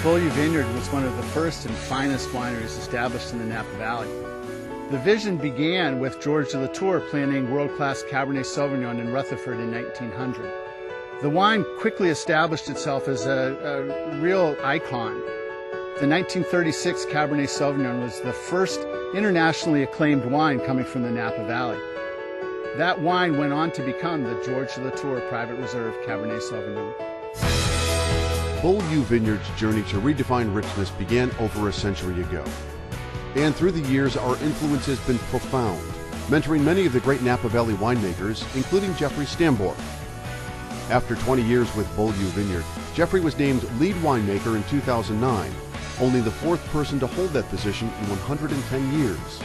Beaulieu Vineyard was one of the first and finest wineries established in the Napa Valley. The vision began with George de Latour planting world-class Cabernet Sauvignon in Rutherford in 1900. The wine quickly established itself as a real icon. The 1936 Cabernet Sauvignon was the first internationally acclaimed wine coming from the Napa Valley. That wine went on to become the George de Latour Private Reserve Cabernet Sauvignon. Beaulieu Vineyard's journey to redefine richness began over a century ago. And through the years, our influence has been profound, mentoring many of the great Napa Valley winemakers, including Jeffrey Stambor. After 20 years with Beaulieu Vineyard, Jeffrey was named lead winemaker in 2009, only the fourth person to hold that position in 110 years.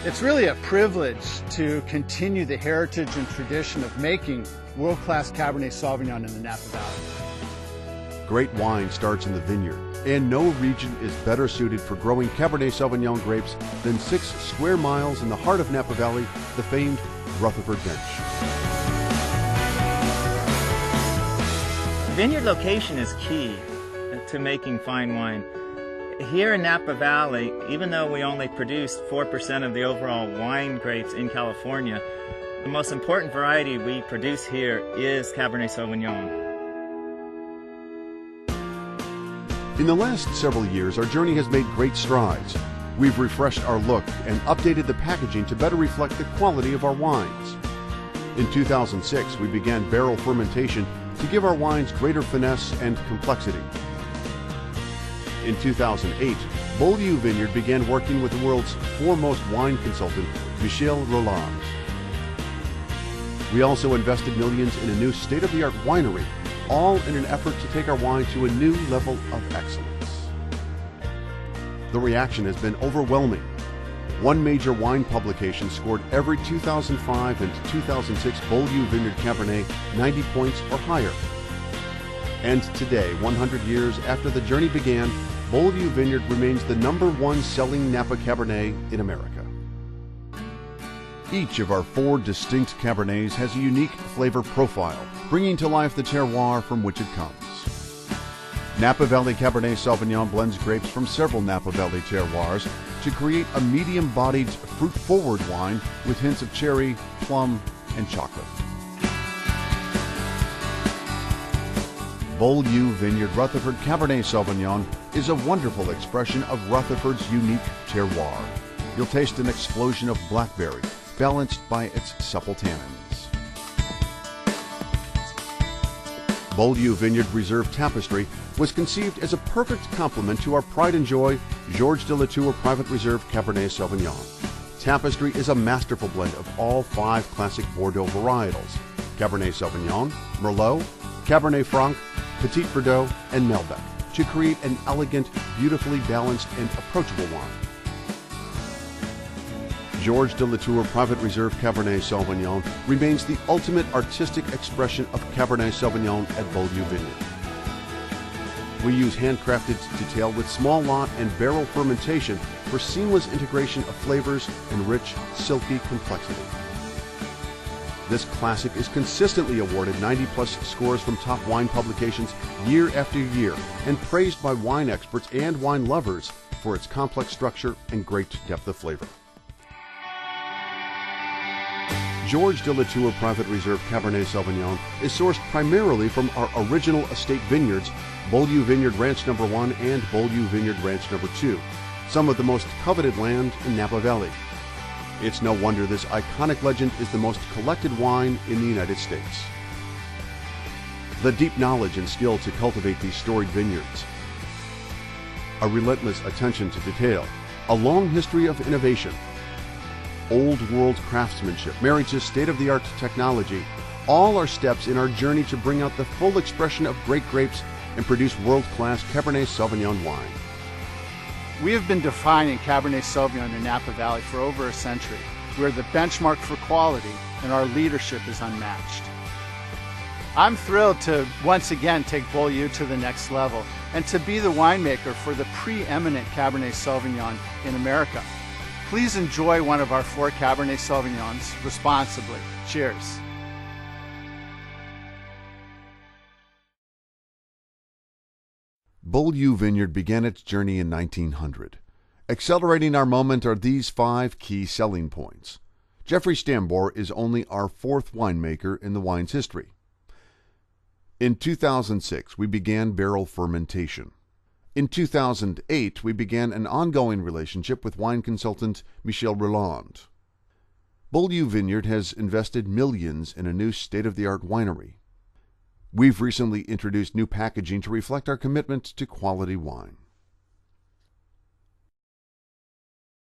It's really a privilege to continue the heritage and tradition of making world-class Cabernet Sauvignon in the Napa Valley. Great wine starts in the vineyard, and no region is better suited for growing Cabernet Sauvignon grapes than 6 square miles in the heart of Napa Valley, the famed Rutherford Bench. Vineyard location is key to making fine wine. Here in Napa Valley, even though we only produce 4% of the overall wine grapes in California, the most important variety we produce here is Cabernet Sauvignon. In the last several years, our journey has made great strides. We've refreshed our look and updated the packaging to better reflect the quality of our wines. In 2006, we began barrel fermentation to give our wines greater finesse and complexity. In 2008, Beaulieu Vineyard began working with the world's foremost wine consultant, Michel Rolland. We also invested millions in a new state-of-the-art winery, all in an effort to take our wine to a new level of excellence. The reaction has been overwhelming. One major wine publication scored every 2005 and 2006 Beaulieu Vineyard Cabernet 90 points or higher. And today, 100 years after the journey began, Beaulieu Vineyard remains the #1 selling Napa Cabernet in America. Each of our 4 distinct Cabernets has a unique flavor profile, bringing to life the terroir from which it comes. Napa Valley Cabernet Sauvignon blends grapes from several Napa Valley terroirs to create a medium-bodied, fruit-forward wine with hints of cherry, plum, and chocolate. Beaulieu Vineyard Rutherford Cabernet Sauvignon is a wonderful expression of Rutherford's unique terroir. You'll taste an explosion of blackberry, balanced by its supple tannins. Beaulieu Vineyard Reserve Tapestry was conceived as a perfect complement to our pride and joy George de Latour Private Reserve Cabernet Sauvignon. Tapestry is a masterful blend of all 5 classic Bordeaux varietals: Cabernet Sauvignon, Merlot, Cabernet Franc, Petit Verdot, and Malbec, to create an elegant, beautifully balanced, and approachable wine. George de Latour Private Reserve Cabernet Sauvignon remains the ultimate artistic expression of Cabernet Sauvignon at Beaulieu Vineyard. We use handcrafted detail with small lot and barrel fermentation for seamless integration of flavors and rich, silky complexity. This classic is consistently awarded 90+ scores from top wine publications year after year and praised by wine experts and wine lovers for its complex structure and great depth of flavor. George de Latour Private Reserve Cabernet Sauvignon is sourced primarily from our original estate vineyards, Beaulieu Vineyard Ranch No. 1 and Beaulieu Vineyard Ranch No. 2, some of the most coveted land in Napa Valley. It's no wonder this iconic legend is the most collected wine in the United States. The deep knowledge and skill to cultivate these storied vineyards, a relentless attention to detail, a long history of innovation, old world craftsmanship married to state-of-the-art technology, all are steps in our journey to bring out the full expression of great grapes and produce world-class Cabernet Sauvignon wine. We have been defining Cabernet Sauvignon in Napa Valley for over a century. We're the benchmark for quality, and our leadership is unmatched. I'm thrilled to once again take Beaulieu to the next level and to be the winemaker for the preeminent Cabernet Sauvignon in America. Please enjoy one of our 4 Cabernet Sauvignons responsibly. Cheers. Beaulieu Vineyard began its journey in 1900. Accelerating our moment are these 5 key selling points. Jeffrey Stambor is only our 4th winemaker in the wine's history. In 2006, we began barrel fermentation. In 2008, we began an ongoing relationship with wine consultant Michel Rolland. Beaulieu Vineyard has invested millions in a new state-of-the-art winery. We've recently introduced new packaging to reflect our commitment to quality wine.